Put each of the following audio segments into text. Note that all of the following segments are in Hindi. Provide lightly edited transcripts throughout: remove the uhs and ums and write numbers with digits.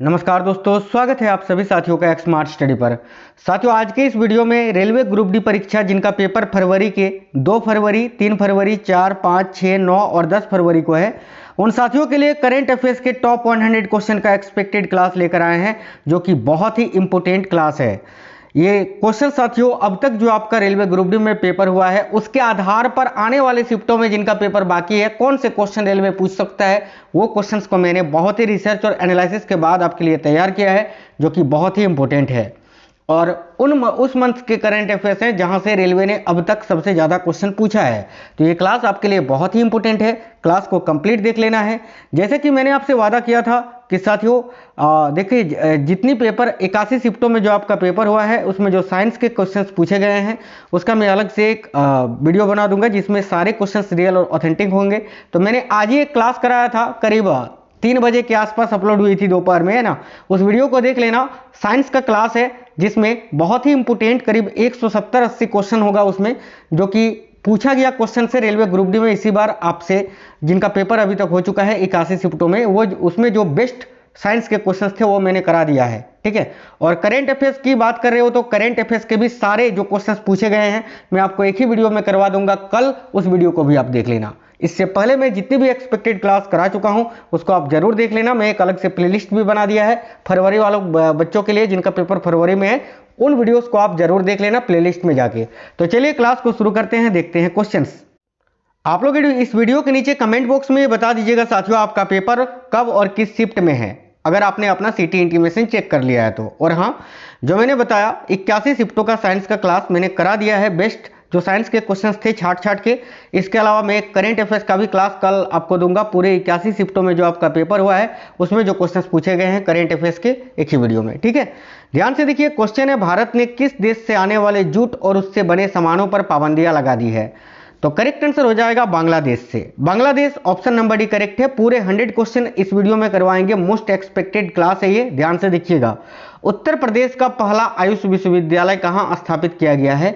नमस्कार दोस्तों, स्वागत है आप सभी साथियों का एक स्मार्ट स्टडी पर। साथियों, आज के इस वीडियो में रेलवे ग्रुप डी परीक्षा जिनका पेपर फरवरी के 2 फरवरी, 3 फरवरी, 4, 5, 6, 9 और 10 फरवरी को है, उन साथियों के लिए करंट अफेयर्स के टॉप 100 क्वेश्चन का एक्सपेक्टेड क्लास लेकर आए हैं, जो कि बहुत ही इंपॉर्टेंट क्लास है। ये क्वेश्चन साथियों अब तक जो आपका रेलवे ग्रुप डी में पेपर हुआ है उसके आधार पर आने वाले शिफ्टों में जिनका पेपर बाकी है, कौन से क्वेश्चन रेलवे पूछ सकता है, वो क्वेश्चंस को मैंने बहुत ही रिसर्च और एनालिसिस के बाद आपके लिए तैयार किया है, जो कि बहुत ही इंपॉर्टेंट है। और उस मंथ के करंट अफेयर्स हैं जहां से रेलवे ने अब तक सबसे ज़्यादा क्वेश्चन पूछा है। तो ये क्लास आपके लिए बहुत ही इंपॉर्टेंट है, क्लास को कंप्लीट देख लेना है। जैसे कि मैंने आपसे वादा किया था कि साथियों देखिए, जितनी पेपर 81 शिफ्टों में जो आपका पेपर हुआ है उसमें जो साइंस के क्वेश्चंस पूछे गए हैं उसका मैं अलग से एक वीडियो बना दूंगा जिसमें सारे क्वेश्चंस रियल और ऑथेंटिक होंगे। तो मैंने आज ही एक क्लास कराया था, करीब 3 बजे के आसपास अपलोड हुई थी दोपहर में, है ना। उस वीडियो को देख लेना। साइंस का क्लास है जिसमें बहुत ही इंपोर्टेंट करीब 170-80 क्वेश्चन होगा उसमें, जो कि पूछा गया क्वेश्चन से रेलवे ग्रुप डी में इसी बार आपसे, जिनका पेपर अभी तक हो चुका है 81 शिफ्टों में, वो उसमें जो बेस्ट साइंस के क्वेश्चंस थे वो मैंने करा दिया है, ठीक है। और करंट अफेयर्स की बात कर रहे हो तो करंट अफेयर्स के भी सारे जो क्वेश्चंस पूछे गए हैं मैं आपको एक ही वीडियो में करवा दूंगा, कल उस वीडियो को भी आप देख लेना। इससे पहले मैं जितनी भी एक्सपेक्टेड क्लास करा चुका हूं उसको आप जरूर देख लेना। मैं एक अलग से प्लेलिस्ट भी बना दिया है फरवरी वालों बच्चों के लिए जिनका पेपर फरवरी में है, उन वीडियोस को आप जरूर देख लेना प्लेलिस्ट में जाके। तो चलिए क्लास को शुरू करते हैं, देखते हैं क्वेश्चंस। आप लोग इस वीडियो के नीचे कमेंट बॉक्स में बता दीजिएगा साथियों आपका पेपर कब और किस शिफ्ट में है, अगर आपने अपना सिटी इंटीमेशन चेक कर लिया है तो। और हाँ, जो मैंने बताया 81 शिफ्टों का साइंस का क्लास मैंने करा दिया है, बेस्ट जो साइंस के क्वेश्चंस थे छाट के। इसके अलावा मैं एक करंट अफेयर्स का भी क्लास कल आपको दूंगा, पूरे 81 शिफ्टों में जो आपका पेपर हुआ है उसमें जो क्वेश्चंस पूछे गए हैं करंट अफेयर्स के, एक ही वीडियो में, ठीक है। ध्यान से देखिए, क्वेश्चन है भारत ने किस देश से आने वाले जूट और उससे बने सामानों पर पाबंदियां लगा दी है। तो करेक्ट आंसर हो जाएगा बांग्लादेश से। Bangladesh option number D correct है। पूरे 100 क्वेश्चन इस वीडियो में करवाएंगे, मोस्ट एक्सपेक्टेड क्लास है ये, ध्यान से देखिएगा। उत्तर प्रदेश का पहला आयुष विश्वविद्यालय कहां स्थापित किया गया है।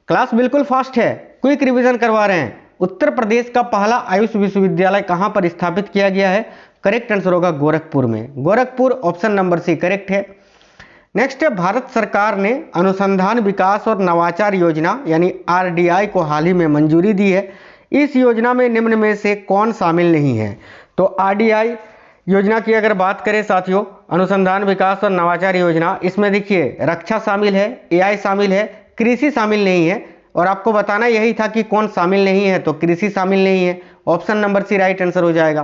क्लास बिल्कुल फास्ट है, क्विक रिवीजन करवा रहे हैं। उत्तर प्रदेश का पहला आयुष विश्वविद्यालय कहां पर स्थापित किया गया है। करेक्ट आंसर होगा गोरखपुर में। Gorakhpur option number C correct है। नेक्स्ट है, भारत सरकार ने अनुसंधान विकास और नवाचार योजना यानी आरडीआई को हाल ही में मंजूरी दी है। इस योजना में निम्न में से कौन शामिल नहीं है। तो आरडीआई योजना की अगर बात करें साथियों, अनुसंधान विकास और नवाचार योजना, इसमें देखिए रक्षा शामिल है, एआई शामिल है, कृषि शामिल नहीं है। और आपको बताना यही था कि कौन शामिल नहीं है, तो कृषि शामिल नहीं है। Option number C right answer हो जाएगा।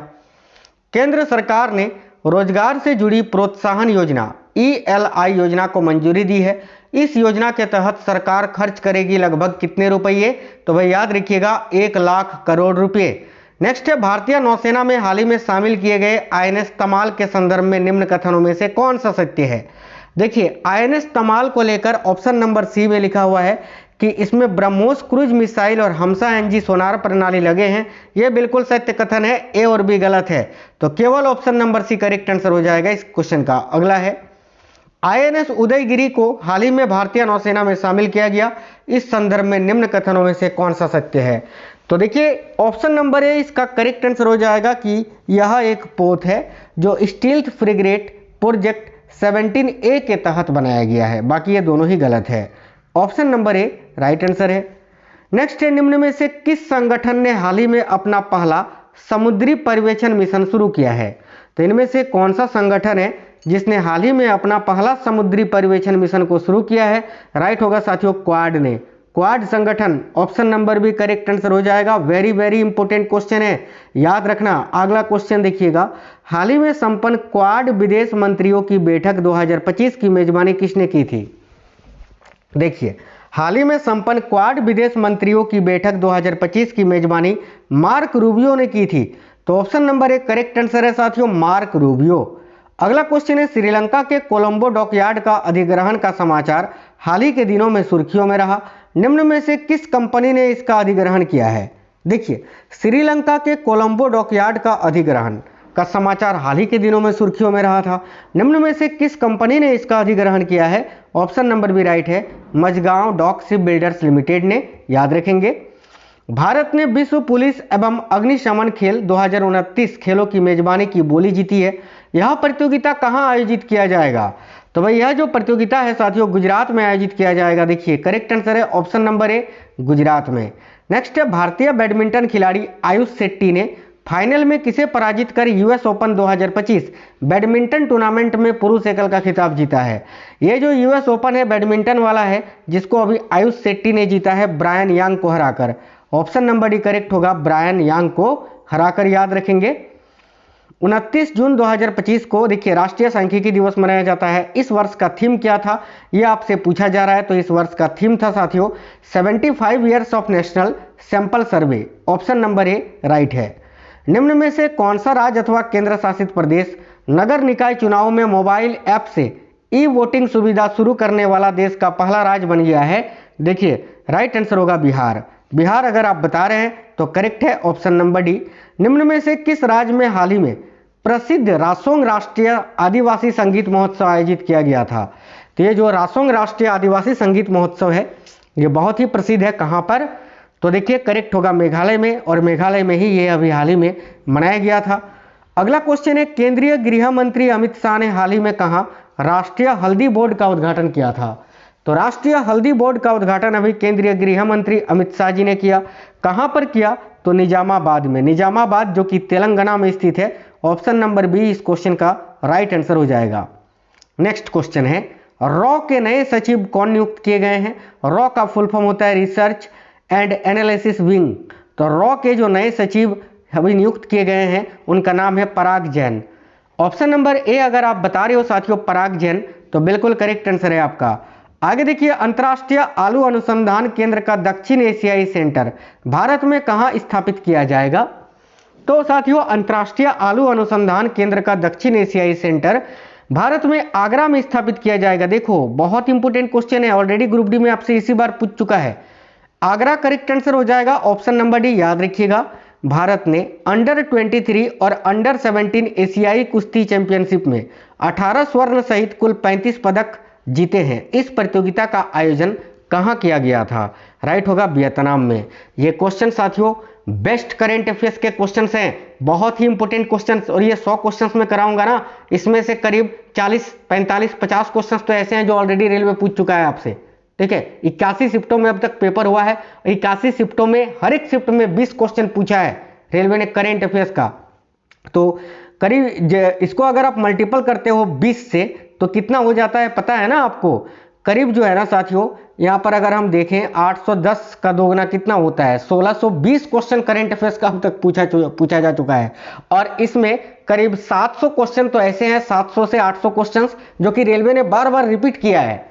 केंद्र सरकार ने रोजगार से जुड़ी प्रोत्साहन योजना ELI योजना को मंजूरी दी है। इस योजना के तहत सरकार खर्च करेगी लगभग कितने रुपये। तो भाई याद रखिएगा 1 लाख करोड़ रुपए। नेक्स्ट है, भारतीय नौसेना में हाल ही में शामिल किए गए INS तमाल के संदर्भ में निम्न कथनों में से कौन सा सत्य है। देखिए, INS तमाल को लेकर ऑप्शन नंबर सी में लिखा हुआ है कि इसमें ब्रह्मोस क्रूज मिसाइल और हमसा NG सोनार प्रणाली लगे हैं। यह बिल्कुल सत्य कथन है, ए और बी गलत है। तो केवल option number C correct answer हो जाएगा इस क्वेश्चन का। अगला है, INS उदयगिरी को हाल ही में भारतीय नौसेना में शामिल किया गया। इस संदर्भ में निम्न कथनों में से कौन सा सत्य है। तो देखिए ऑप्शन नंबर ए इसका करेक्ट आंसर हो जाएगा कि यह एक पोत है जो स्टील्थ फ्रिगेट प्रोजेक्ट 17A के तहत बनाया गया है। बाकी ये दोनों ही गलत है। ऑप्शन नंबर ए राइट आंसर है। नेक्स्ट है, निम्न में से किस संगठन ने हाल ही में अपना पहला समुद्री पर्यवेक्षण मिशन शुरू किया है। तो इनमें से कौन सा संगठन है जिसने हाल ही में अपना पहला समुद्री पर्यवेक्षण मिशन को शुरू किया है। राइट होगा साथियों क्वाड ने, क्वाड संगठन। ऑप्शन नंबर भी करेक्ट आंसर हो जाएगा। वेरी वेरी इंपॉर्टेंट क्वेश्चन है, याद रखना। अगला क्वेश्चन देखिएगा, हाल ही में संपन्न क्वाड विदेश मंत्रियों की बैठक 2025 की मेजबानी किसने की थी। देखिए, हाल ही में संपन्न क्वाड विदेश मंत्रियों की बैठक 2025 की मेजबानी मार्क रूबियो ने की थी। तो ऑप्शन नंबर एक करेक्ट आंसर है साथियों, मार्क रूबियो। अगला क्वेश्चन है, श्रीलंका के कोलंबो डॉकयार्ड का अधिग्रहण का समाचार हाल ही के दिनों में सुर्खियों में रहा। निम्न में से किस कंपनी ने इसका अधिग्रहण किया है। देखिए, श्रीलंका के कोलंबो डॉकयार्ड का अधिग्रहण का समाचार हाल ही के दिनों में सुर्खियों में रहा था। निम्न में से किस कंपनी ने इसका अधिग्रहण किया है। ऑप्शन नंबर भी राइट है, Mazagon dock ship builders limited ने। याद रखेंगे, भारत ने विश्व पुलिस एवं अग्निशमन खेल 2029 खेलों की मेजबानी की बोली जीती है। यह प्रतियोगिता कहाँ आयोजित किया जाएगा? तो भाई यह जो प्रतियोगिता है साथियों गुजरात में आयोजित किया जाएगा। देखिए करेक्ट आंसर है ऑप्शन नंबर ए, गुजरात में। नेक्स्ट है भारतीय बैडमिंटन खिलाड़ी आयुष शेट्टी ने फाइनल में किसे पराजित कर यूएस ओपन 2025 बैडमिंटन टूर्नामेंट में पुरुष एकल का खिताब जीता है? ये जो यूएस ओपन है बैडमिंटन वाला है, जिसको अभी आयुष शेट्टी ने जीता है ब्रायन यांग को हराकर। ऑप्शन नंबर डी करेक्ट होगा, ब्रायन यांग को हराकर। याद रखेंगे 29 जून 2025 को देखिए राष्ट्रीय सांख्यिकी दिवस मनाया जाता है। इस वर्ष का थीम क्या था, ये आपसे पूछा जा रहा है। तो इस वर्ष का थीम था साथियों 75 years of national sample survey. Option number A right है। निम्न में से कौन सा राज्य अथवा केंद्र शासित प्रदेश नगर निकाय चुनाव में मोबाइल ऐप से ई वोटिंग सुविधा शुरू करने वाला देश का पहला राज्य बन गया है? देखिए राइट आंसर होगा बिहार। बिहार अगर आप बता रहे हैं तो करेक्ट है ऑप्शन नंबर डी। निम्न में से किस राज्य में हाल ही में प्रसिद्ध रासोंग राष्ट्रीय आदिवासी संगीत महोत्सव आयोजित किया गया था? तो ये जो रासोंग राष्ट्रीय आदिवासी संगीत महोत्सव है ये बहुत ही प्रसिद्ध है। कहाँ पर? तो देखिए करेक्ट होगा मेघालय में, और मेघालय में ही ये अभी हाल ही में मनाया गया था। अगला क्वेश्चन है केंद्रीय गृह मंत्री अमित शाह ने हाल ही में कहाँ राष्ट्रीय हल्दी बोर्ड का उद्घाटन किया था? तो राष्ट्रीय हल्दी बोर्ड का उद्घाटन अभी केंद्रीय गृह मंत्री अमित शाह जी ने किया। कहाँ पर किया? तो निजामाबाद में। निजामाबाद जो कि तेलंगाना में स्थित है। ऑप्शन नंबर बी इस क्वेश्चन का राइट आंसर हो जाएगा। नेक्स्ट क्वेश्चन है रॉ के नए सचिव कौन नियुक्त किए गए हैं? रॉ का फुल फॉर्म होता है रिसर्च एंड एनालिसिस विंग। तो रॉ के जो नए सचिव अभी नियुक्त किए गए हैं उनका नाम है पराग जैन। ऑप्शन नंबर ए अगर आप बता रहे हो साथियों पराग जैन तो बिल्कुल करेक्ट आंसर है आपका। आगे देखिए अंतर्राष्ट्रीय आलू अनुसंधान केंद्र का दक्षिण एशियाई सेंटर भारत में कहाँ स्थापित किया जाएगा? तो साथियों अंतर्राष्ट्रीय आलू अनुसंधान केंद्र का दक्षिण एशियाई सेंटर भारत में आगरा में स्थापित किया जाएगा। देखो बहुत इंपोर्टेंट क्वेश्चन है, ऑलरेडी ग्रुप डी में आपसे इसी बार पूछ चुका है। आगरा करेक्ट आंसर हो जाएगा। ऑप्शन नंबर डी याद रखिएगा। भारत ने अंडर 23 और अंडर 17 एशियाई कुश्ती चैंपियनशिप में 18 स्वर्ण सहित कुल 35 पदक जीते हैं। इस प्रतियोगिता का आयोजन कहाँ किया गया था? राइट होगा वियतनाम में। ये क्वेश्चन साथियों बेस्ट करेंट अफेयर्स के क्वेश्चंस हैं, बहुत ही इंपोर्टेंट क्वेश्चंस, और ये 100 क्वेश्चंस में कराऊंगा ना, इसमें से करीब 40, 45, 50 क्वेश्चंस तो ऐसे हैं जो ऑलरेडी रेलवे पूछ चुका है आपसे। ठीक है 81 शिफ्टों में अब तक पेपर हुआ है। 81 शिफ्टों में हर एक शिफ्ट में 20 क्वेश्चन पूछा है रेलवे ने करेंट अफेयर्स का। तो करीब इसको अगर आप मल्टीपल करते हो 20 से तो कितना हो जाता है पता है ना आपको? करीब जो है ना साथियों यहाँ पर अगर हम देखें 810 का दोगुना कितना होता है? 1620 क्वेश्चन करेंट अफेयर्स का अब तक पूछा जा चुका है। और इसमें करीब 700 क्वेश्चन तो ऐसे हैं, 700 से 800 क्वेश्चन जो कि रेलवे ने बार बार रिपीट किया है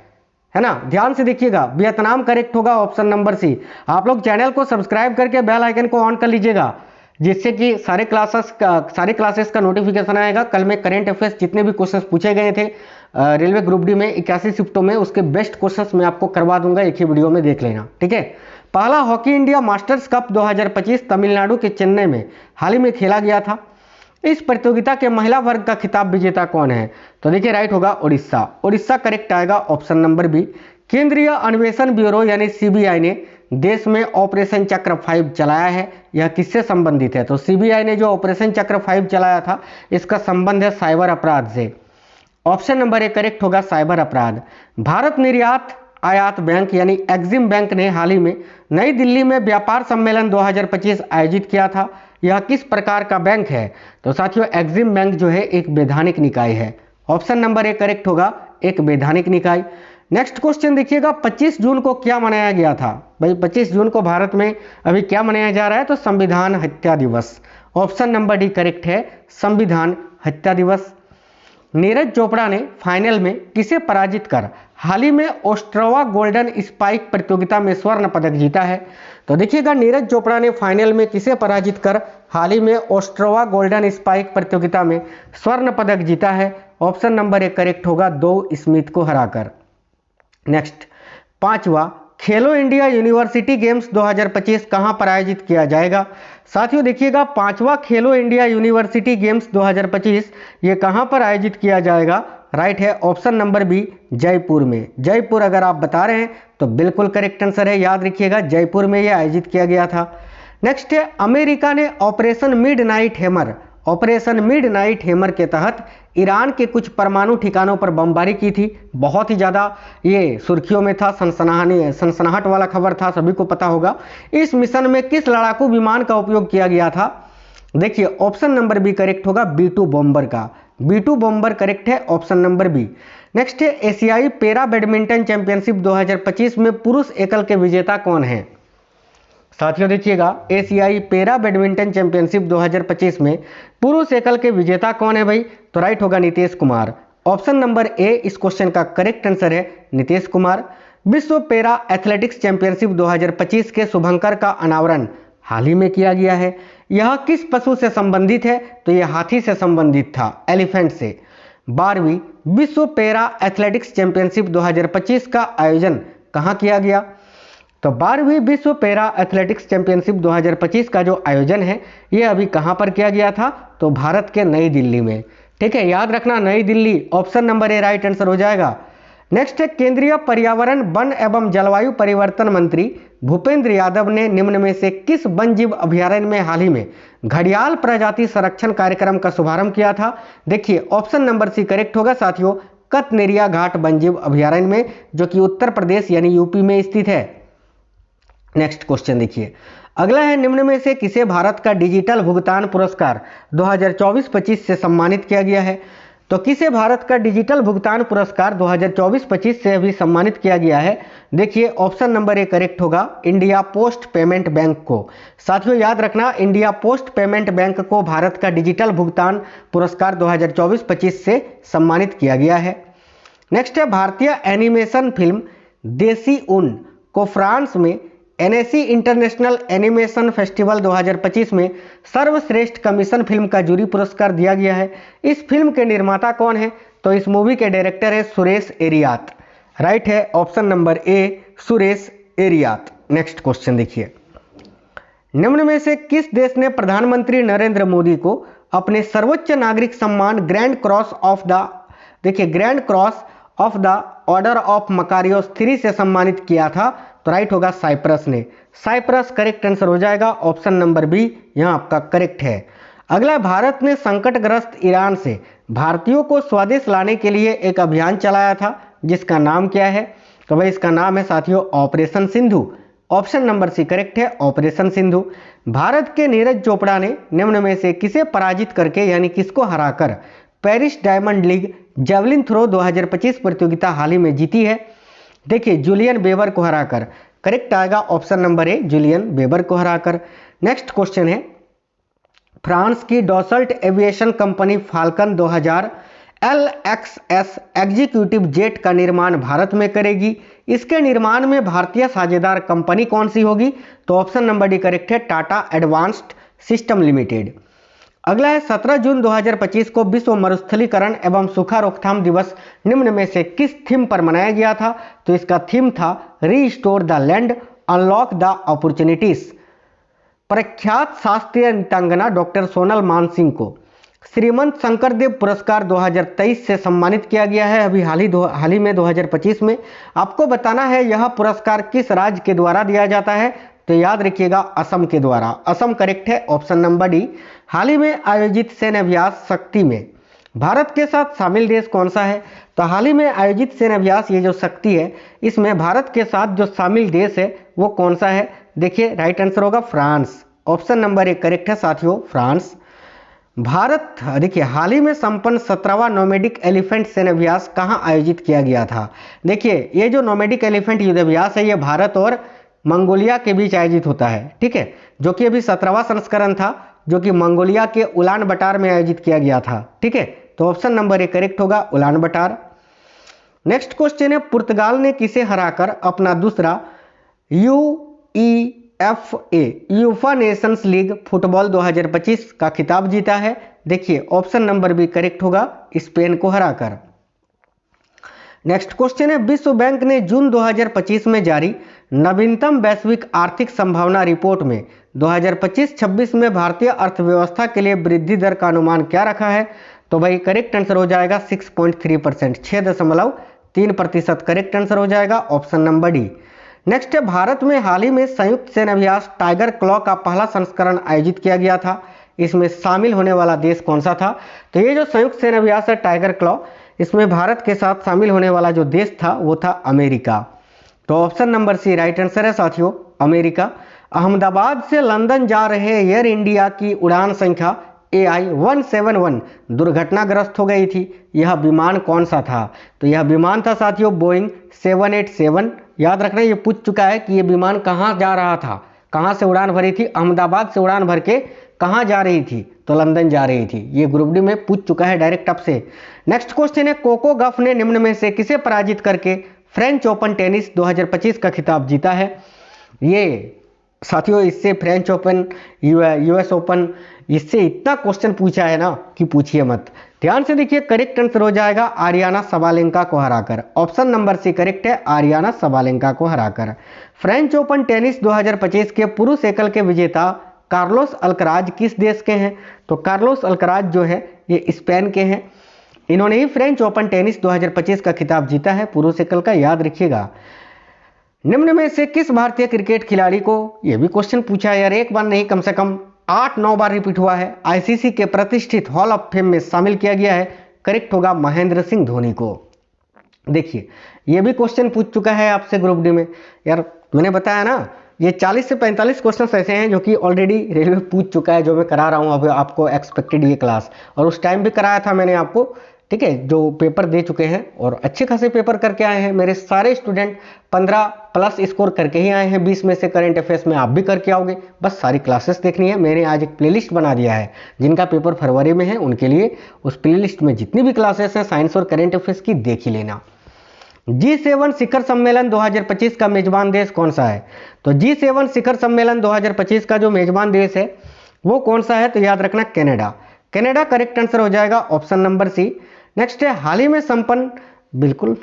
ना। ध्यान से देखिएगा वियतनाम करेक्ट होगा ऑप्शन नंबर सी। आप लोग चैनल को सब्सक्राइब करके बेल आइकन को ऑन कर लीजिएगा जिससे कि सारे क्लासेस का नोटिफिकेशन आएगा। कल में करेंट अफेयर्स जितने भी क्वेश्चंस पूछे गए थे रेलवे ग्रुप डी में 81 शिफ्टों में, उसके बेस्ट क्वेश्चंस मैं आपको करवा दूंगा, एक ही वीडियो में देख लेना। ठीक है पहला hockey India masters cup 2025 Tamil Nadu के चेन्नई में हाल ही में खेला गया था। इस प्रतियोगिता के महिला वर्ग का खिताब विजेता कौन है? तो देखिए राइट होगा उड़ीसा। उड़ीसा करेक्ट आएगा ऑप्शन नंबर बी। केंद्रीय अन्वेषण ब्यूरो यानी सीबीआई ने देश में ऑपरेशन चक्र 5 चलाया है। यह किससे संबंधित है? तो सीबीआई ने जो ऑपरेशन चक्र 5 चलाया था इसका संबंध है साइबर अपराध से। ऑप्शन नंबर ए करेक्ट होगा साइबर अपराध। भारत निर्यात आयात बैंक यानी एग्जिम बैंक ने हाल ही में नई दिल्ली में व्यापार सम्मेलन 2025 आयोजित किया था। यह किस प्रकार का बैंक है? तो साथियों एग्जिम बैंक जो है एक वैधानिक निकाय है। ऑप्शन नंबर ए करेक्ट होगा एक वैधानिक निकाय। नेक्स्ट क्वेश्चन देखिएगा 25 जून को क्या मनाया गया था? भाई 25 जून को भारत में अभी क्या मनाया जा रहा है? तो संविधान हत्या दिवस। ऑप्शन नंबर डी करेक्ट है संविधान हत्या दिवस। नीरज चोपड़ा ने फाइनल में किसे पराजित कर हाल ही में ओस्ट्रोवा गोल्डन स्पाइक प्रतियोगिता में स्वर्ण पदक जीता है? तो देखिएगा नीरज चोपड़ा ने फाइनल में किसे पराजित कर हाल ही में ओस्ट्रोवा गोल्डन स्पाइक प्रतियोगिता में स्वर्ण पदक जीता है? ऑप्शन नंबर ए करेक्ट होगा 2 स्मिथ को हराकर। नेक्स्ट पांचवा खेलो इंडिया यूनिवर्सिटी गेम्स 2025 कहां पर आयोजित किया जाएगा? साथियों देखिएगा पांचवा खेलो इंडिया यूनिवर्सिटी गेम्स 2025 ये कहां पर आयोजित किया जाएगा? राइट है ऑप्शन नंबर बी जयपुर में। जयपुर अगर आप बता रहे हैं तो बिल्कुल करेक्ट आंसर है, याद रखिएगा जयपुर में यह आयोजित किया गया था। नेक्स्ट है अमेरिका ने operation midnight hammer operation midnight hammer के तहत ईरान के कुछ परमाणु ठिकानों पर बमबारी की थी। बहुत ही ज़्यादा ये सुर्खियों में था, सनसनाहट वाला खबर था, सभी को पता होगा। इस मिशन में किस लड़ाकू विमान का उपयोग किया गया था? देखिए ऑप्शन नंबर बी करेक्ट होगा, B2 बॉम्बर का। B2 बॉम्बर करेक्ट है, ऑप्शन नंबर बी। नेक्स्ट है एशियाई पैरा बैडमिंटन चैंपियनशिप 2025 में पुरुष एकल के विजेता कौन है? साथियों देखिएगा, एशियाई पैरा बैडमिंटन चैंपियनशिप 2025 में पुरुष एकल के विजेता कौन है भाई? तो राइट होगा नीतीश कुमार। ऑप्शन नंबर ए इस क्वेश्चन का करेक्ट आंसर है, नीतीश कुमार। विश्व पैरा एथलेटिक्स चैंपियनशिप 2025 के शुभंकर का अनावरण हाल ही में किया गया है। यह किस पशु से संबंधित है? तो यह हाथी से संबंधित था, एलिफेंट से। 12वीं विश्व पैरा एथलेटिक्स चैंपियनशिप 2025 का आयोजन कहाँ किया गया? तो 12वीं विश्व पैरा एथलेटिक्स चैंपियनशिप 2025 का जो आयोजन है ये अभी कहाँ पर किया गया था? तो भारत के नई दिल्ली में। ठीक है, याद रखना नई दिल्ली, ऑप्शन नंबर ए राइट आंसर हो जाएगा। नेक्स्ट है केंद्रीय पर्यावरण वन एवं जलवायु परिवर्तन मंत्री भूपेंद्र यादव ने निम्न में से किस वन जीव अभ्यारण्य में हाल ही में घड़ियाल प्रजाति संरक्षण कार्यक्रम का शुभारंभ किया था? देखिए ऑप्शन नंबर सी करेक्ट होगा साथियों, कतनेरिया घाट वन जीव अभ्यारण्य में, जो कि उत्तर प्रदेश यानी यूपी में स्थित है। नेक्स्ट क्वेश्चन देखिए, अगला है निम्न में से किसे भारत का डिजिटल भुगतान पुरस्कार 2024-25 से सम्मानित किया गया है? तो किसे भारत का डिजिटल भुगतान पुरस्कार 2024-25 से भी सम्मानित किया गया है? देखिए ऑप्शन नंबर ए करेक्ट होगा, इंडिया पोस्ट पेमेंट बैंक को। साथियों याद रखना, इंडिया पोस्ट पेमेंट बैंक को भारत का डिजिटल भुगतान पुरस्कार 2024-25 से सम्मानित किया गया है। नेक्स्ट है भारतीय एनिमेशन फिल्म देसी ऊन को फ्रांस में NAC इंटरनेशनल एनिमेशन फेस्टिवल 2025 में सर्वश्रेष्ठ कमीशन फिल्म का जूरी पुरस्कार दिया गया है। इस फिल्म के निर्माता कौन है? तो इस मूवी के डायरेक्टर है सुरेश एरियात। राइट है ऑप्शन नंबर ए, सुरेश एरियात। नेक्स्ट क्वेश्चन देखिए, निम्न में से किस देश ने प्रधानमंत्री नरेंद्र मोदी को अपने सर्वोच्च नागरिक सम्मान ग्रैंड क्रॉस ऑफ द, देखिए grand cross of the order of Makarios 3 से सम्मानित किया था? तो राइट होगा साइप्रस ने। साइप्रस करेक्ट आंसर हो जाएगा, ऑप्शन नंबर बी यहां आपका करेक्ट है। अगला, भारत ने संकटग्रस्त ईरान से भारतीयों को स्वदेश लाने के लिए एक अभियान चलाया था, जिसका नाम क्या है? तो भाई इसका नाम है साथियों operation Sindhu. Option number C correct है, ऑपरेशन सिंधु। भारत के नीरज चोपड़ा ने निम्न में से किसे पराजित करके यानी किसको हराकर Paris Diamond League javelin throw 2025 प्रतियोगिता हाल ही में जीती है? देखिए जूलियन बेबर को हराकर। करेक्ट आएगा option number A, Julian Weber को हराकर। नेक्स्ट क्वेश्चन है, फ्रांस की Dassault aviation company Falcon 2000 LXS executive jet का निर्माण भारत में करेगी। इसके निर्माण में भारतीय साझेदार कंपनी कौन सी होगी? तो ऑप्शन नंबर डी करेक्ट है, टाटा एडवांस्ड सिस्टम लिमिटेड। अगला है 17 जून 2025 को विश्व मरुस्थलीकरण एवं सूखा रोकथाम दिवस निम्न में से किस थीम पर मनाया गया था? तो इसका थीम था restore the land, unlock the opportunities. प्रख्यात शास्त्रीय नृत्यांगना डॉक्टर सोनल मानसिंह को श्रीमंत शंकरदेव पुरस्कार 2023 से सम्मानित किया गया है, अभी हाल ही में 2025 में। आपको बताना है यह पुरस्कार किस राज्य के द्वारा दिया जाता है? तो याद रखिएगा असम के द्वारा। असम करेक्ट है, ऑप्शन नंबर डी। हाल ही में आयोजित सैन्य अभ्यास शक्ति में भारत के साथ शामिल देश कौन सा है? तो हाल ही में आयोजित सैन्य अभ्यास ये जो शक्ति है इसमें भारत के साथ जो शामिल देश है वो कौन सा है? देखिए राइट आंसर होगा फ्रांस। ऑप्शन नंबर एक करेक्ट है साथियों, फ्रांस। भारत देखिए हाल ही में संपन्न 17वां नोमैडिक एलिफेंट सैन्य अभ्यास कहाँ आयोजित किया गया था? देखिए ये जो नोमैडिक एलिफेंट युद्ध अभ्यास है ये भारत और मंगोलिया के बीच आयोजित होता है, ठीक है, जो कि अभी 17वां संस्करण था, जो कि मंगोलिया के उलान बटार में आयोजित किया गया था, ठीक है। तो ऑप्शन नंबर ए करेक्ट होगा, उलान बटार। नेक्स्ट क्वेश्चन है, पुर्तगाल ने किसे हराकर अपना दूसरा UEFA UEFA Nations league football 2025 का खिताब जीता है? देखिए ऑप्शन नंबर बी करेक्ट होगा, स्पेन को हराकर। नेक्स्ट क्वेश्चन है, विश्व बैंक ने जून 2025 में जारी नवीनतम वैश्विक आर्थिक संभावना रिपोर्ट में 2025-26 में भारतीय अर्थव्यवस्था के लिए वृद्धि दर का अनुमान क्या रखा है? तो भाई करेक्ट आंसर हो जाएगा 6.3%, 6.3% करेक्ट आंसर हो जाएगा, ऑप्शन नंबर डी। नेक्स्ट है, भारत में हाल ही में संयुक्त सैन्य अभ्यास टाइगर क्लॉ का पहला संस्करण आयोजित किया गया था, इसमें शामिल होने वाला देश कौन सा था? तो ये जो संयुक्त सेना अभ्यास है टाइगर क्लॉ, इसमें भारत के साथ शामिल होने वाला जो देश था वो था अमेरिका। तो option number C right answer है साथियों, अमेरिका। अहमदाबाद से लंदन जा रहे एयर इंडिया की उड़ान संख्या AI 171 दुर्घटनाग्रस्त हो गई थी। यह विमान कौन सा था? तो यह विमान था साथियों बोइंग 787। याद रखना, ये पूछ चुका है कि ये विमान कहाँ जा रहा था, कहाँ से उड़ान भरी थी, अहमदाबाद से उड़ान भर के कहाँ जा रही थी? तो लंदन जा रही थी। ये ग्रुप डी में पूछ चुका है डायरेक्ट आपसे। नेक्स्ट क्वेश्चन है, कोको गफ ने निम्न में से किसे पराजित करके फ्रेंच ओपन टेनिस 2025 का खिताब जीता है? ये साथियों इससे फ्रेंच ओपन, US ओपन, इससे इतना क्वेश्चन पूछा है ना कि पूछिए मत। ध्यान से देखिए, करेक्ट आंसर हो जाएगा आरियाना सबालेंका को हराकर। ऑप्शन नंबर सी करेक्ट है, आरियाना सबालेंका को हराकर। फ्रेंच ओपन टेनिस 2025 के पुरुष एकल के विजेता कार्लोस अल्कराज किस देश के हैं? तो कार्लोस अल्कराज जो है ये स्पेन के हैं। इन्होंने ही फ्रेंच ओपन टेनिस 2025 का खिताब जीता है पुरुष एकल का, याद रखिएगा। निम्न में से किस भारतीय क्रिकेट खिलाड़ी को, यह भी क्वेश्चन पूछा है यार, एक बार नहीं कम से कम 8-9 बार रिपीट हुआ है, ICC के प्रतिष्ठित हॉल ऑफ फेम में शामिल किया गया है? करेक्ट होगा महेंद्र सिंह धोनी को। देखिए यह भी क्वेश्चन पूछ चुका है आपसे ग्रुप डी में। यार मैंने बताया ना, ये 40 से 45 क्वेश्चन ऐसे हैं जो कि ऑलरेडी रेलवे पूछ चुका है, जो मैं करा रहा हूँ अब आपको एक्सपेक्टेड ये क्लास, और उस टाइम भी कराया था मैंने आपको, ठीक है, जो पेपर दे चुके हैं और अच्छे खासे पेपर करके आए हैं। मेरे सारे स्टूडेंट 15+ स्कोर करके ही आए हैं 20 में से। करंट अफेयर्स में आप भी करके आओगे, बस सारी क्लासेस देखनी है। मैंने आज एक प्लेलिस्ट बना दिया है, जिनका पेपर फरवरी में है उनके लिए उस प्लेलिस्ट में जितनी भी क्लासेस हैं साइंस और करंट अफेयर्स की देख ही लेना। G7 शिखर सम्मेलन 2025 का मेजबान देश कौन सा है? तो G7 शिखर सम्मेलन 2025 का जो मेजबान देश है वो कौन सा है? तो याद रखना कनाडा। कनाडा करेक्ट आंसर हो जाएगा, ऑप्शन नंबर सी। नेक्स्ट है, हाल ही में संपन्न, बिल्कुल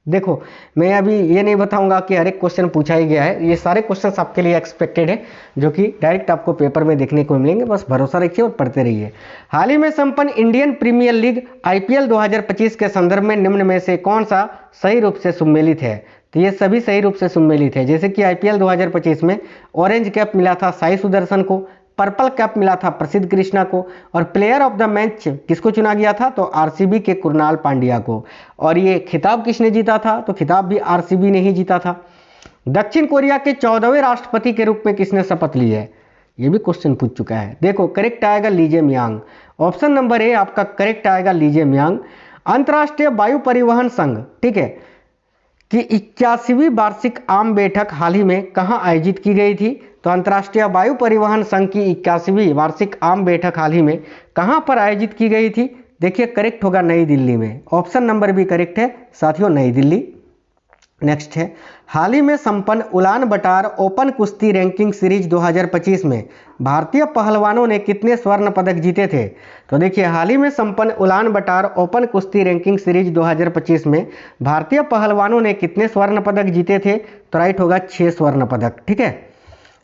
देखो मैं अभी ये नहीं बताऊंगा कि हर एक क्वेश्चन पूछा ही गया है, ये सारे क्वेश्चंस आपके लिए एक्सपेक्टेड है जो कि डायरेक्ट आपको पेपर में देखने को मिलेंगे, बस भरोसा रखिए और पढ़ते रहिए। हाल ही में संपन्न इंडियन प्रीमियर लीग IPL 2025 के संदर्भ में निम्न में से कौन सा सही रूप से सम्मिलित है? तो ये सभी सही रूप से सम्मिलित है। जैसे कि IPL 2025 में ऑरेंज कैप मिला था साई सुदर्शन को, पर्पल कैप मिला था प्रसिद्ध कृष्णा को, और प्लेयर ऑफ द मैच किसको चुना गया था? तो RCB के कुणाल पांड्या को। और ये खिताब किसने जीता था? तो खिताब भी RCB ने ही जीता था। दक्षिण कोरिया के 14वें राष्ट्रपति के रूप में किसने शपथ ली है? ये भी क्वेश्चन पूछ चुका है। देखो करेक्ट आएगा ली जे-म्यांग। ऑप्शन नंबर ए आपका करेक्ट आएगा ली जे-म्यांग। अंतर्राष्ट्रीय वायु परिवहन संघ, ठीक है, कि 81वीं वार्षिक आम बैठक हाल ही में कहां आयोजित की गई थी? तो अंतर्राष्ट्रीय वायु परिवहन संघ की 81वीं वार्षिक आम बैठक हाल ही में कहां पर आयोजित की गई थी? देखिए करेक्ट होगा नई दिल्ली में। ऑप्शन नंबर भी करेक्ट है साथियों, नई दिल्ली। नेक्स्ट है, हाल ही में संपन्न उलान बटार ओपन कुश्ती रैंकिंग सीरीज 2025 में भारतीय पहलवानों ने कितने स्वर्ण पदक जीते थे? तो देखिए हाल ही में संपन्न उलान बटार ओपन कुश्ती रैंकिंग सीरीज 2025 में भारतीय पहलवानों ने कितने स्वर्ण पदक जीते थे? तो राइट होगा 6 स्वर्ण पदक, ठीक है।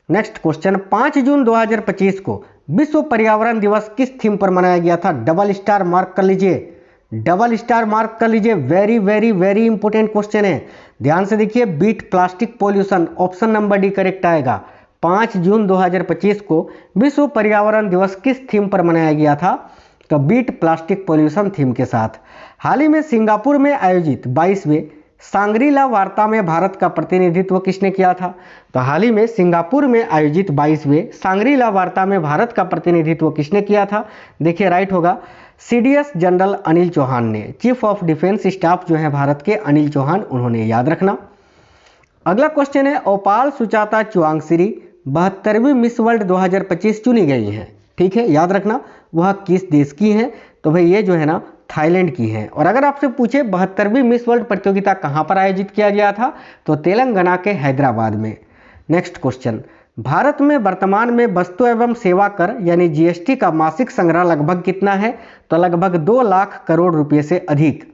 नेक्स्ट क्वेश्चन, 5 जून 2025 को विश्व पर्यावरण दिवस किस थीम पर मनाया गया था? डबल स्टार मार्क कर लीजिए, डबल स्टार मार्क कर लीजिए, very very very important question है, ध्यान से देखिए। Beat plastic pollution, option number D correct आएगा। 5 जून 2025 को विश्व पर्यावरण दिवस किस थीम पर मनाया गया था? तो बीट प्लास्टिक पॉल्यूशन थीम के साथ। हाल ही में सिंगापुर में आयोजित 22वें सांग्रीला वार्ता में भारत का प्रतिनिधित्व किसने किया था? तो हाल ही में सिंगापुर में आयोजित 22वें सांग्रीला वार्ता में भारत का प्रतिनिधित्व किसने किया था? देखिए राइट होगा CDS जनरल अनिल चौहान ने। चीफ ऑफ डिफेंस स्टाफ जो है भारत के अनिल चौहान, उन्होंने, याद रखना। अगला क्वेश्चन है, ओपाल सुचाता चुआंगसिरी 72वीं मिस वर्ल्ड 2025 चुनी गई हैं, ठीक है, याद रखना। वह किस देश की हैं? तो भाई ये जो है ना थाईलैंड की हैं। और अगर आपसे पूछे 72वीं मिस वर्ल्ड प्रतियोगिता कहां पर आयोजित किया गया था? तो तेलंगाना के हैदराबाद में। नेक्स्ट क्वेश्चन, भारत में वर्तमान में वस्तु एवं सेवा कर यानी GST का मासिक संग्रह लगभग कितना है? तो लगभग 2 लाख करोड़ रुपए से अधिक।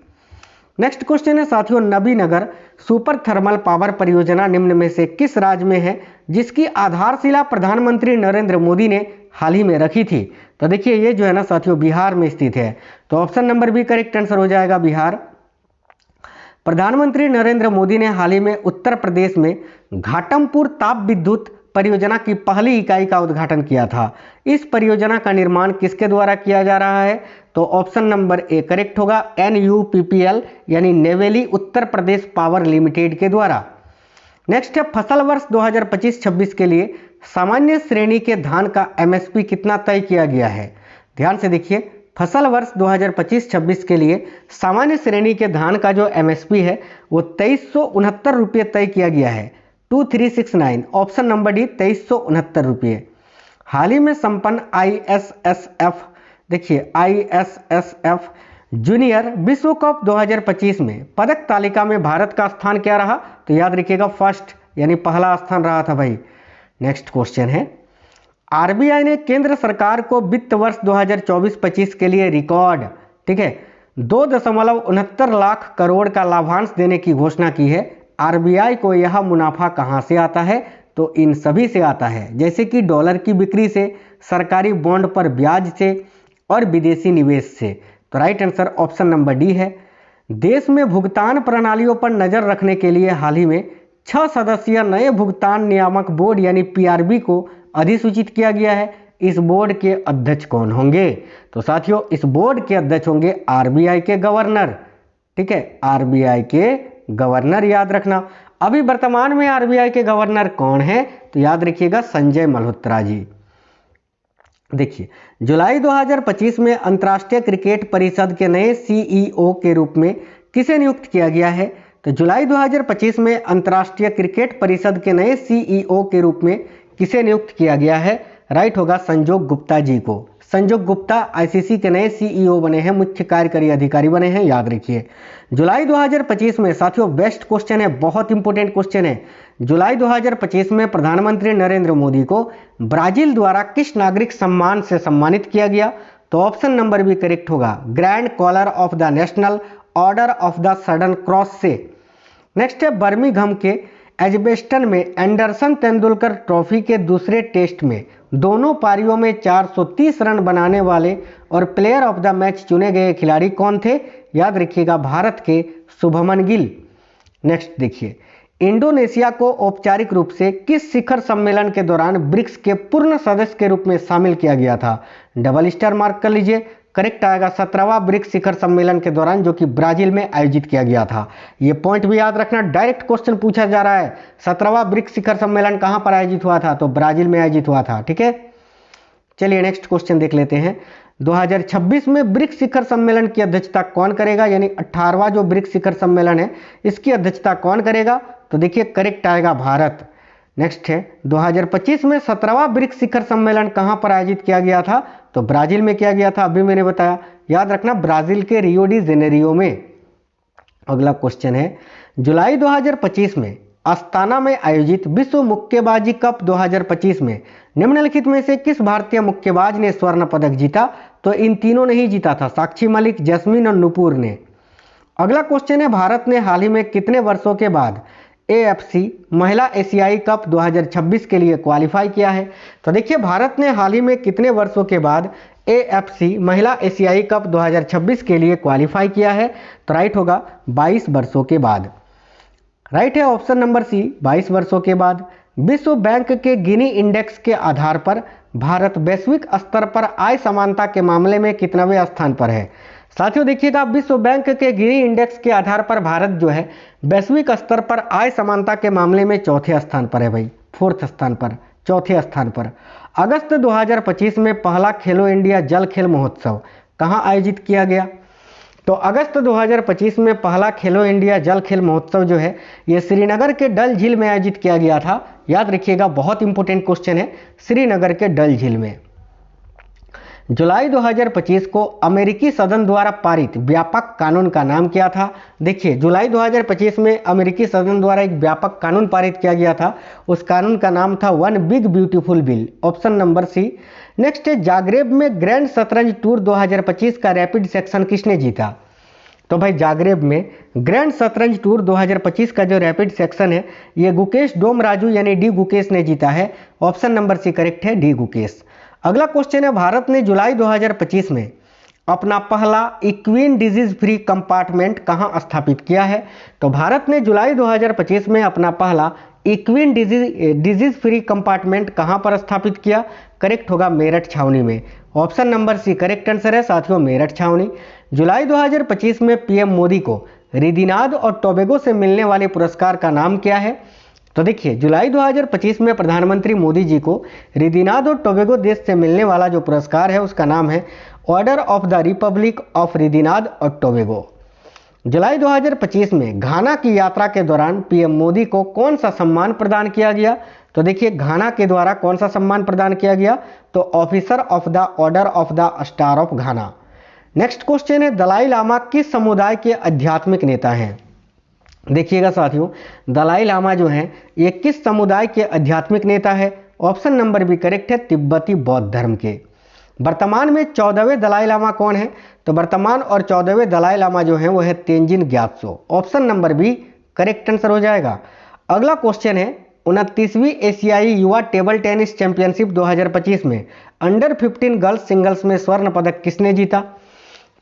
नेक्स्ट क्वेश्चन है साथियों, नबीनगर सुपर थर्मल पावर परियोजना निम्न में से किस राज्य में है जिसकी आधारशिला प्रधानमंत्री नरेंद्र मोदी ने हाल ही में रखी थी? तो देखिए ये जो है ना साथियों बिहार में स्थित है। तो ऑप्शन नंबर भी करेक्ट आंसर हो जाएगा, बिहार। प्रधानमंत्री नरेंद्र मोदी ने हाल ही में उत्तर प्रदेश में घाटमपुर ताप विद्युत परियोजना की पहली इकाई का उद्घाटन किया था। इस परियोजना का निर्माण किसके द्वारा किया जा रहा है? तो ऑप्शन नंबर ए करेक्ट होगा, NUPPL यानी नेवेली उत्तर प्रदेश पावर लिमिटेड के द्वारा। नेक्स्ट है फसल वर्ष 2025-26 के लिए सामान्य श्रेणी के धान का MSP कितना तय किया गया है? ध्यान से देखिए, फसल वर्ष 2025-26 के लिए सामान्य श्रेणी के धान का जो MSP है वो 2369 रुपये तय किया गया है, 2369, ऑप्शन नंबर डी 2369 रुपये। हाल ही में संपन्न ISSF, देखिए ISSF जूनियर विश्व कप 2025 में पदक तालिका में भारत का स्थान क्या रहा? तो याद रखिएगा फर्स्ट यानी पहला स्थान रहा था भाई। नेक्स्ट क्वेश्चन है, RBI ने केंद्र सरकार को वित्त वर्ष 2024-25 के लिए रिकॉर्ड, ठीक है, 2.69 लाख करोड़ का लाभांश देने की घोषणा की है। RBI को यह मुनाफा कहां से आता है? तो इन सभी से आता है, जैसे कि डॉलर की बिक्री से, सरकारी बॉन्ड पर ब्याज से और विदेशी निवेश से। तो right answer option number D है। देश में भुगतान प्रणालियों पर नजर रखने के लिए हाल ही में 6 सदस्यीय नए भुगतान नियामक बोर्ड यानी PRB को अधिसूचित किया गया है। इस बोर्ड के अध्यक्ष कौन होंगे? तो साथियों इस बोर्ड के अध्यक्ष होंगे RBI के गवर्नर, ठीक है, RBI के गवर्नर, याद रखना। अभी वर्तमान में RBI के गवर्नर कौन है? तो याद रखिएगा संजय मल्होत्रा जी। देखिए, जुलाई 2025 में अंतर्राष्ट्रीय क्रिकेट परिषद के नए CEO के रूप में किसे नियुक्त किया गया है? तो जुलाई 2025 में अंतर्राष्ट्रीय क्रिकेट परिषद के नए CEO के रूप में किसे नियुक्त किया गया है? राइट होगा संजोग गुप्ता जी को। संजोग गुप्ता ICC के नए CEO बने हैं, मुख्य कार्यकारी अधिकारी बने हैं, याद रखिए। जुलाई 2025 में साथियों बेस्ट क्वेश्चन है, बहुत इंपॉर्टेंट क्वेश्चन है। जुलाई 2025 में प्रधानमंत्री नरेंद्र मोदी को ब्राजील द्वारा किस नागरिक सम्मान से सम्मानित किया गया? तो ऑप्शन नंबर बी करेक्ट होगा, Grand Collar of the National Order of the Southern Cross से। नेक्स्ट है, बर्मिंघम के एजबेस्टन में एंडरसन तेंदुलकर ट्रॉफी के दूसरे टेस्ट में दोनों पारियों में 430 रन बनाने वाले और प्लेयर ऑफ द मैच चुने गए खिलाड़ी कौन थे? याद रखिएगा भारत के शुभमन गिल। नेक्स्ट देखिए, इंडोनेशिया को औपचारिक रूप से किस शिखर सम्मेलन के दौरान ब्रिक्स के पूर्ण सदस्य के रूप में शामिल किया गया था? डबल स्टार मार्क कर लीजिए, करेक्ट आएगा 17वां ब्रिक्स शिखर सम्मेलन के दौरान, जो कि ब्राजील में आयोजित किया गया था। ये पॉइंट भी याद रखना, डायरेक्ट क्वेश्चन पूछा जा रहा है। 17वां ब्रिक्स शिखर सम्मेलन कहां पर आयोजित हुआ था? तो ब्राजील में आयोजित हुआ था, ठीक है। चलिए नेक्स्ट क्वेश्चन देख लेते हैं। 2026 में ब्रिक्स शिखर सम्मेलन की अध्यक्षता कौन करेगा? यानी 18वां जो ब्रिक्स शिखर सम्मेलन है इसकी अध्यक्षता कौन करेगा? तो देखिए करेक्ट आएगा भारत। नेक्स्ट है, 2025 में 17वां ब्रिक्स शिखर सम्मेलन कहां पर आयोजित किया गया था? तो ब्राजील में किया गया था, अभी मैंने बताया, याद रखना ब्राजील के रियो डी जेनेरियो में। अगला क्वेश्चन है, जुलाई 2025 में अस्ताना में आयोजित विश्व मुक्केबाजी कप 2025 में निम्नलिखित में से किस भारतीय मुक्केबाज ने स्वर्ण पदक जीता? तो इन तीनों ने ही जीता था, साक्षी मलिक, जैस्मिन और नुपुर ने। अगला क्वेश्चन है, भारत ने हाल ही में कितने वर्षों के बाद AFC महिला एशियाई कप 2026 के लिए क्वालिफाई किया है? तो देखिए भारत ने हाल ही में कितने वर्षों के बाद AFC महिला एशियाई कप 2026 के लिए क्वालिफाई किया है? तो राइट होगा 22 वर्षों के बाद। राइट है ऑप्शन नंबर सी, 22 वर्षों के बाद। विश्व बैंक के गिनी इंडेक्स के आधार पर भारत वैश्विक स्तर पर आय समानता के मामले में कितनावें स्थान पर है? साथियों देखिएगा, विश्व बैंक के गिनी इंडेक्स के आधार पर भारत जो है वैश्विक स्तर पर आय समानता के मामले में चौथे स्थान पर है भाई, फोर्थ स्थान पर, चौथे स्थान पर। अगस्त 2025 में पहला खेलो इंडिया जल खेल महोत्सव कहां आयोजित किया गया? तो अगस्त 2025 में पहला खेलो इंडिया जल खेल महोत्सव जो है ये श्रीनगर के डल झील में आयोजित किया गया था। याद रखिएगा, बहुत इंपॉर्टेंट क्वेश्चन है, श्रीनगर के डल झील में। जुलाई 2025 को अमेरिकी सदन द्वारा पारित व्यापक कानून का नाम क्या था? देखिए जुलाई 2025 में अमेरिकी सदन द्वारा एक व्यापक कानून पारित किया गया था, उस कानून का नाम था One Big Beautiful Bill, option number C. Next है, जागरेब में ग्रैंड शतरंज टूर 2025 का रैपिड सेक्शन किसने जीता? तो भाई जागरेब में ग्रैंड शतरंज टूर 2025 का जो रैपिड सेक्शन है ये गुकेश डोमराजू यानी डी गुकेश ने जीता है, ऑप्शन नंबर सी करेक्ट है, डी गुकेश। अगला क्वेश्चन है, भारत ने जुलाई 2025 में अपना पहला इक्वीन डिजीज फ्री कंपार्टमेंट कहां स्थापित किया है? तो भारत ने जुलाई 2025 में अपना पहला इक्विन डिजीज फ्री कंपार्टमेंट कहां पर स्थापित किया? करेक्ट होगा मेरठ छावनी में। Option number C correct answer है साथियों, मेरठ छावनी। जुलाई 2025 में पीएम मोदी को रिदिनाद और टोबैगो से मिलने वाले पुरस्कार का नाम क्या है? तो देखिए जुलाई 2025 में प्रधानमंत्री मोदी जी को रिदिनाद और टोबैगो देश से मिलने वाला जो पुरस्कार है उसका नाम है order of the republic of Trinidad और टोबैगो। जुलाई 2025 में घाना की यात्रा के दौरान पीएम मोदी को कौन सा सम्मान प्रदान किया गया? तो देखिए घाना के द्वारा कौन सा सम्मान प्रदान किया गया? तो officer of the order of the star of Ghana. Next question है दलाई लामा किस समुदाय के आध्यात्मिक नेता हैं? देखिएगा साथियों, दलाई लामा जो हैं ये किस समुदाय के आध्यात्मिक नेता है? ऑप्शन नंबर बी करेक्ट है, तिब्बती बौद्ध धर्म के। वर्तमान में 14वें दलाई लामा कौन है? तो वर्तमान और 14वें दलाई लामा जो हैं वो है Tenzin Gyatso. Option number B correct answer हो जाएगा। अगला क्वेश्चन है 29वीं एशियाई युवा टेबल टेनिस चैंपियनशिप 2025 में अंडर 15 गर्ल्स सिंगल्स में स्वर्ण पदक किसने जीता?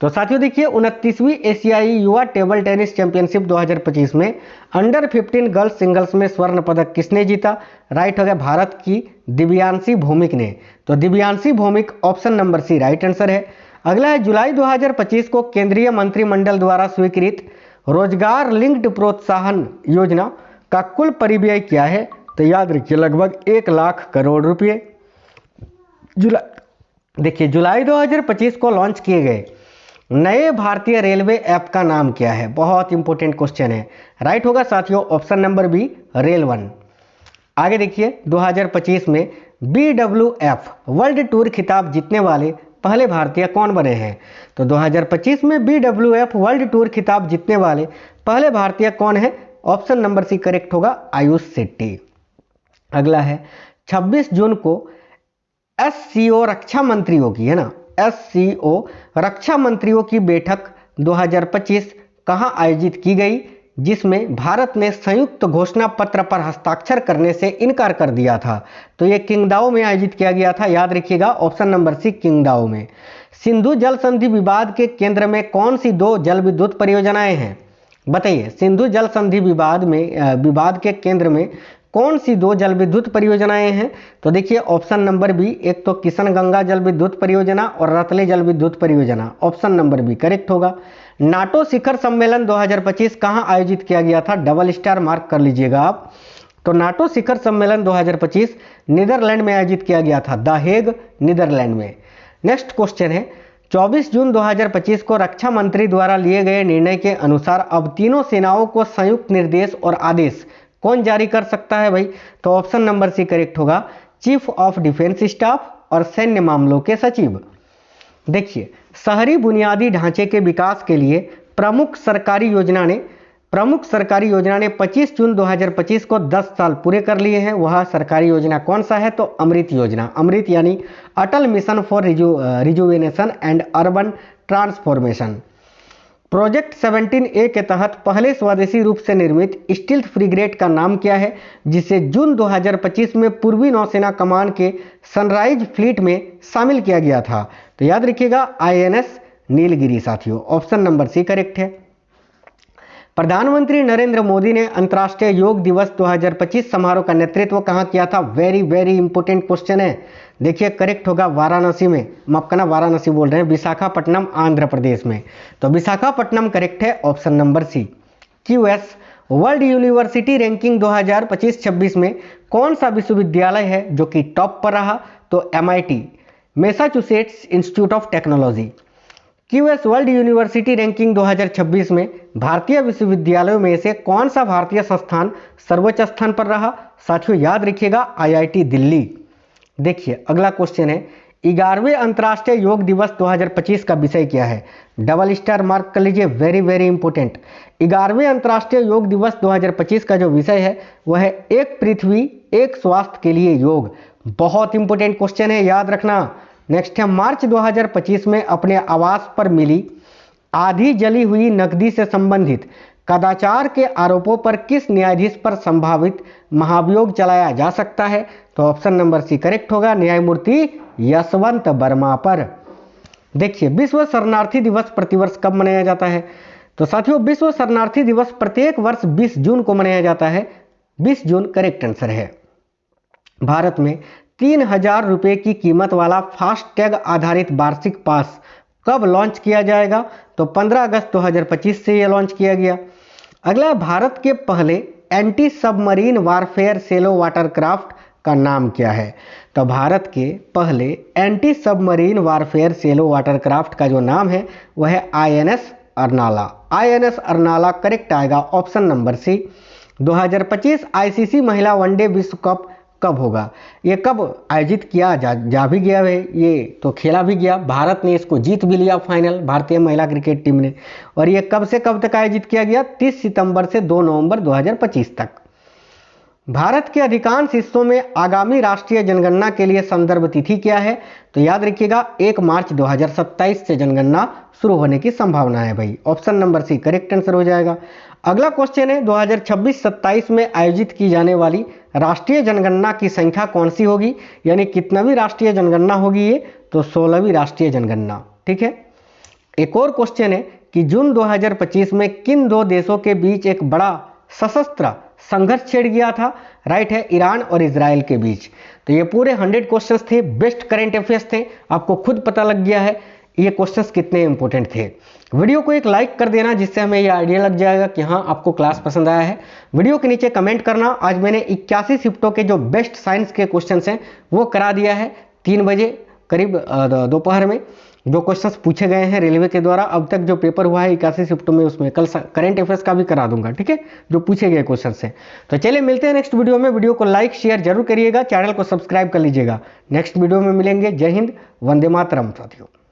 तो साथियों देखिए 29वीं एशियाई युवा टेबल टेनिस चैंपियनशिप 2025 में अंडर 15 गर्ल्स सिंगल्स में स्वर्ण पदक किसने जीता? राइट हो गया भारत की दिव्यांशी भौमिक ने। तो Divyanshi Bhowmick option number C right answer है। अगला है जुलाई 2025 को केंद्रीय मंत्रिमंडल द्वारा स्वीकृत रोजगार लिंक्ड प्रोत्साहन योजना का कुल परिव्यय क्या है? तो याद रखिए लगभग 1 लाख करोड़ रुपए। देखिए जुलाई 2025 को लॉन्च किए गए नए भारतीय रेलवे ऐप का नाम क्या है? बहुत इंपॉर्टेंट क्वेश्चन है। राइट होगा साथियों option number B Rail One. आगे देखिए 2025 में BWF वर्ल्ड टूर खिताब जीतने वाले पहले भारतीय कौन बने हैं? तो 2025 में BWF वर्ल्ड टूर खिताब जीतने वाले पहले भारतीय कौन है? ऑप्शन नंबर सी करेक्ट होगा आयुष शेट्टी। अगला है 26 जून को SCO रक्षा मंत्रियों की है ना, SCO रक्षा मंत्रियों की बैठक 2025 कहां आयोजित की गई, जिसमें भारत ने संयुक्त घोषणा पत्र पर हस्ताक्षर करने से इनकार कर दिया था? तो ये किंगदाओ में आयोजित किया गया था। याद रखिएगा ऑप्शन नंबर सी किंगदाओ में। सिंधु जल संधि विवाद के केंद्र में कौन सी 2 जल विद्युत परियोजनाएं हैं? बताइए सिंधु जल संधि विवाद के केंद्र में कौन सी 2 जल विद्युत परियोजनाएं हैं? तो देखिए ऑप्शन नंबर बी, एक तो किशन गंगा जल विद्युत परियोजना और रतले जल विद्युत परियोजना। ऑप्शन नंबर बी करेक्ट होगा। नाटो शिखर सम्मेलन 2025 कहां आयोजित किया गया था? डबल स्टार मार्क कर लीजिएगा आप। तो नाटो शिखर सम्मेलन 2025 नीदरलैंड में आयोजित किया गया था, द हेग नीदरलैंड में। नेक्स्ट क्वेश्चन है 24 जून 2025 को रक्षा मंत्री द्वारा लिए गए निर्णय के अनुसार अब तीनों सेनाओं को संयुक्त निर्देश और आदेश कौन जारी कर सकता है भाई? तो ऑप्शन नंबर सी करेक्ट होगा चीफ ऑफ डिफेंस स्टाफ और सैन्य मामलों के सचिव। देखिए शहरी बुनियादी ढांचे के विकास के लिए प्रमुख सरकारी योजना ने 25 जून 2025 को 10 साल पूरे कर लिए हैं। वह सरकारी योजना कौन सा है? तो अमृत योजना। अमृत यानी Atal mission for rejuvenation and urban transformation. Project 17A के तहत पहले स्वदेशी रूप से निर्मित स्टील्थ फ्रिगेट का नाम क्या है, जिसे जून 2025 में पूर्वी नौसेना कमान के सनराइज फ्लीट में शामिल किया गया था? तो याद रखिएगा INS नीलगिरी साथियों। ऑप्शन नंबर सी करेक्ट है। प्रधानमंत्री नरेंद्र मोदी ने अंतर्राष्ट्रीय योग दिवस 2025 समारोह का नेतृत्व कहां किया था? वेरी वेरी इंपॉर्टेंट क्वेश्चन है। देखिए करेक्ट होगा वाराणसी में, माफ करना वाराणसी बोल रहे हैं, विशाखापट्टनम आंध्र प्रदेश में। तो विशाखापट्टनम करेक्ट है option number C. QS World University Ranking 2025-26 में कौन सा विश्वविद्यालय है जो कि टॉप पर रहा? तो MIT Massachusetts institute of technology. QS World University ranking 2026 में भारतीय विश्वविद्यालयों में से कौन सा भारतीय संस्थान सर्वोच्च स्थान पर रहा? साथियों याद रखिएगा IIT दिल्ली। देखिए अगला क्वेश्चन है 11वें अंतर्राष्ट्रीय योग दिवस 2025 का विषय क्या है? डबल स्टार मार्क कर लीजिए, वेरी वेरी इंपॉर्टेंट। 11वें अंतर्राष्ट्रीय योग दिवस 2025 का जो विषय है वह है एक पृथ्वी एक स्वास्थ्य के लिए योग। बहुत इंपॉर्टेंट क्वेश्चन है, याद रखना। नेक्स्ट है मार्च 2025 में अपने आवास पर मिली आधी जली हुई नकदी से संबंधित कदाचार के आरोपों पर किस न्यायाधीश पर संभावित महाभियोग चलाया जा सकता है? तो ऑप्शन नंबर सी करेक्ट होगा न्यायमूर्ति यशवंत वर्मा पर। देखिए विश्व शरणार्थी दिवस प्रतिवर्ष कब मनाया जाता है? तो साथियों विश्व शरणार्थी दिवस प्रत्येक वर्ष 20 जून को मनाया जाता है। 20 जून करेक्ट आंसर है। भारत में 3000 रुपये की कीमत वाला फास्टैग आधारित वार्षिक पास कब लॉन्च किया जाएगा? तो 15 अगस्त 2025 से यह लॉन्च किया गया। अगला, भारत के पहले एंटी सबमरीन वारफेयर सेलो वाटरक्राफ्ट का नाम क्या है? तो भारत के पहले एंटी सबमरीन वारफेयर सेलो वाटरक्राफ्ट का जो नाम है वह है INS Arnala. INS Arnala correct आएगा, ऑप्शन नंबर सी। 2025 ICC महिला वनडे विश्व कप कब होगा? ये कब आयोजित किया जा भी गया है, ये तो खेला भी गया, भारत ने इसको जीत भी लिया फाइनल, भारतीय महिला क्रिकेट टीम ने। और ये कब से कब तक आयोजित किया गया? 30 सितंबर से 2 नवंबर 2025 तक। भारत के अधिकांश हिस्सों में आगामी राष्ट्रीय जनगणना के लिए संदर्भ तिथि क्या है? तो याद रखिएगा 1 मार्च 2027 से जनगणना शुरू होने की संभावना है भाई, option number C correct answer हो जाएगा। अगला क्वेश्चन है 2026-27 में आयोजित की जाने वाली राष्ट्रीय जनगणना की संख्या कौन सी होगी? यानी कितनावीं राष्ट्रीय जनगणना होगी ये? तो 16वीं राष्ट्रीय जनगणना। ठीक है। एक और क्वेश्चन है कि जून 2025 में किन दो देशों के बीच एक बड़ा सशस्त्र संघर्ष छिड़ गया था? राइट है, ईरान और इजराइल के बीच। तो ये पूरे 100 क्वेश्चंस थे, बेस्ट करंट अफेयर्स थे, आपको खुद पता लग गया है ये क्वेश्चंस कितने इंपॉर्टेंट थे। वीडियो को एक लाइक कर देना जिससे हमें ये आइडिया लग जाएगा कि हाँ आपको क्लास पसंद आया है। वीडियो के नीचे कमेंट करना। आज मैंने 81 शिफ्टों के जो बेस्ट साइंस के क्वेश्चंस हैं वो करा दिया है 3 बजे करीब दोपहर में। जो क्वेश्चंस पूछे गए हैं रेलवे के द्वारा अब तक जो पेपर हुआ है 81 शिफ्टों में, उसमें कल करंट अफेयर्स का भी करा दूंगा। ठीक है, जो पूछे गए क्वेश्चन हैं। तो चलिए मिलते हैं नेक्स्ट वीडियो में। वीडियो को लाइक शेयर जरूर करिएगा, चैनल को सब्सक्राइब कर लीजिएगा। नेक्स्ट वीडियो में मिलेंगे। जय हिंद, वंदे मातरम साथियों।